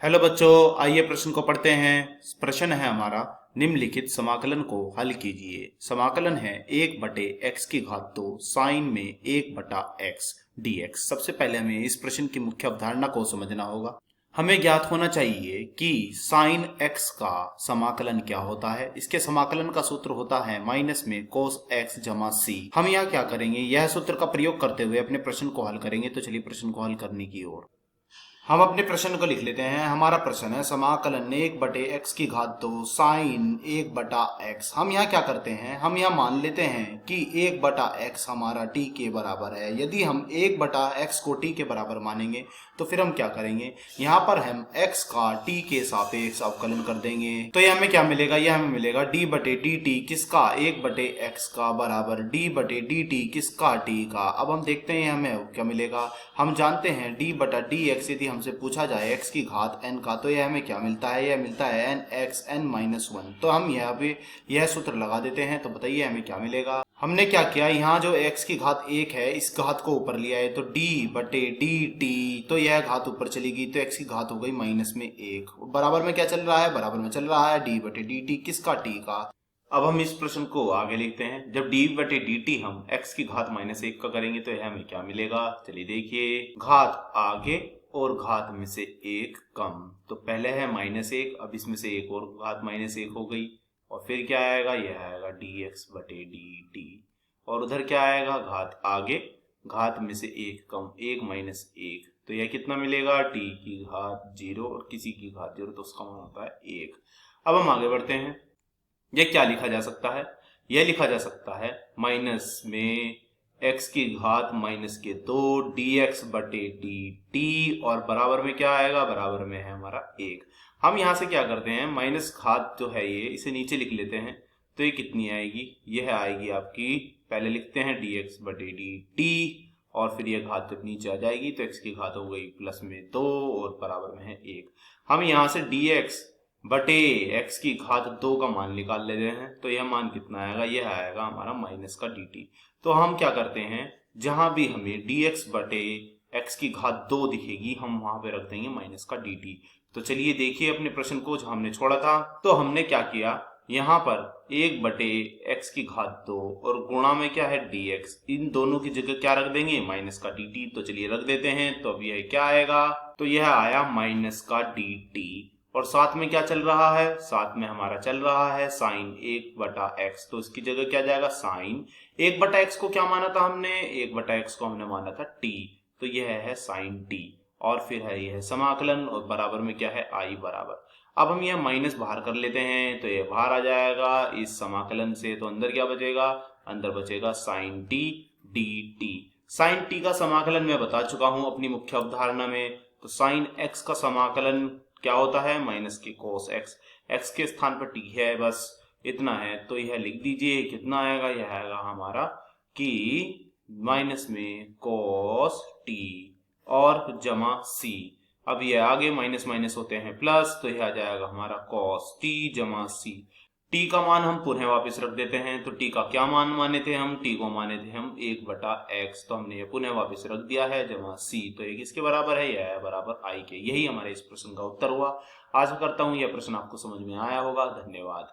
Hello बच्चों, आइए प्रश्न को पढ़ते हैं। प्रश्न है हमारा, निम्नलिखित समाकलन को हल कीजिए। समाकलन है 1/x की घात 2 साइन में 1/x dx। सबसे पहले हमें इस प्रश्न की मुख्य अवधारणा को समझना होगा। हमें ज्ञात होना चाहिए कि साइन x का समाकलन क्या होता है। इसके समाकलन का सूत्र होता है माइनस में कोस x जमा c। हम यहाँ क्या करेंगे, यह सूत्र का प्रयोग करते हुए अपने प्रश्न को हल करेंगे। तो चलिए प्रश्न को हल करने की ओर हम अपने प्रश्न को लिख लेते हैं। हमारा प्रश्न है समाकलन 1/x की घात 2 साइन 1/x। हम यहाँ क्या करते हैं, हम यहाँ मान लेते हैं कि 1/x हमारा t के बराबर है। यदि हम 1/x को t के बराबर मानेंगे तो फिर हम क्या करेंगे, यहाँ पर हम x का t के सापेक्ष अवकलन कर देंगे। तो यह हमें क्या मिलेगा, यह हमें मिलेगा d/dt किसका, 1/x का बराबर d/dt किसका, t का। अब हम देखते हैं हमें क्या मिलेगा। हम जानते हैं d/dx यदि हमसे पूछा जाए x की घात n का, तो यह हमें क्या मिलता है, यह मिलता है nx n-1। तो हम यहाँ पे यह सूत्र लगा देते हैं। तो बताइए हमें क्या मिलेगा। हमने क्या किया, यहाँ जो x की घात 1 है इस घात को ऊपर लिया है, तो d/dt, तो यह घात ऊपर चलेगी तो x की घात हो गई माइनस में 1। बराबर में क्या चल रहा है, बराबर में चल रहा है d/dt किसका, t का। अब हम इस प्रश्न को आगे लिखते हैं। जब d/dt हम x की घात -1 का करेंगे तो यह हमें क्या मिलेगा। चलिए देखिए, घात आगे और घात में से 1 कम। तो पहले है -1, अब इसमें से एक और घात -1 हो गई, और फिर क्या आएगा, यह आएगा dx/dt। और उधर क्या आएगा, घात आगे घात में से 1 कम, 1 - 1। तो यह कितना मिलेगा, t की घात 0 और किसी की घात 0, तो उसका मान होता है 1। अब हम आगे बढ़ते हैं। यह क्या लिखा जा सकता है, यह लिखा जा सकता है माइनस में x की घात -2 dx/dt, और बराबर में क्या आएगा, बराबर में है हमारा 1। हम यहाँ से क्या करते हैं, माइनस घात जो है ये इसे नीचे लिख लेते हैं। तो ये कितनी आएगी, यह आएगी आपकी, पहले लिखते हैं dx/dt, और फिर यह घात जब नीचे आ जाएगी तो x की घात हो गई +2 और बराबर में है 1। हम यहाँ से dx/x की घात 2 का मान निकाल लेते हैं। तो यह मान कितना आएगा, यह आएगा हमारा माइनस का dt। तो हम क्या करते हैं, जहां भी हमें dx/x की घात 2 दिखेगी हम वहां पे रख देंगे माइनस का dt। तो चलिए देखिए अपने प्रश्न को जहां हमने छोड़ा था। तो हमने क्या किया, यहाँ पर 1/x की घात 2 और गुणा में क्या है dx, इन दोनों की जगह क्या रख देंगे, माइनस का dt। तो चलिए रख देते हैं। तो अब यह क्या आएगा, तो यह आया माइनस का dt, और साथ में क्या चल रहा है, साथ में हमारा चल रहा है साइन 1/x। तो इसकी जगह क्या जाएगा, साइन 1/x को क्या माना था हमने, 1/x को हमने माना था t। तो यह है साइन t, और फिर है यह समाकलन, और बराबर में क्या है i बराबर। अब हम यह माइनस बाहर कर लेते हैं, तो यह बाहर आ जाएगा इस समाकलन से। तो अंदर क्या बचेगा, अंदर बचेगा sine t dt। Sine t का समाकलन मैं बता चुका हूं अपनी मुख्य अवधारणा में। तो साइन x का समाकलन क्या होता है, माइनस के कोस x, x के स्थान पर t है, बस इतना है। तो यह लिख दीजिए, कितना आएगा, यह आएगा हमारा कि माइनस में कोस t और जमा c। अब ये आगे माइनस माइनस होते हैं प्लस, तो यह आ जाएगा हमारा cos t जमा c। t का मान हम पुनः वापस रख देते हैं। तो t का क्या मान माने थे हम, t को माने थे हम 1/x। तो हमने ये पुनः वापस रख दिया है जमा c। तो ये किसके बराबर है, यह है बराबर i के। यही हमारे इस प्रश्न का उत्तर हुआ। आशा करता हूं यह प्रश्न आपको समझ में आया होगा। धन्यवाद।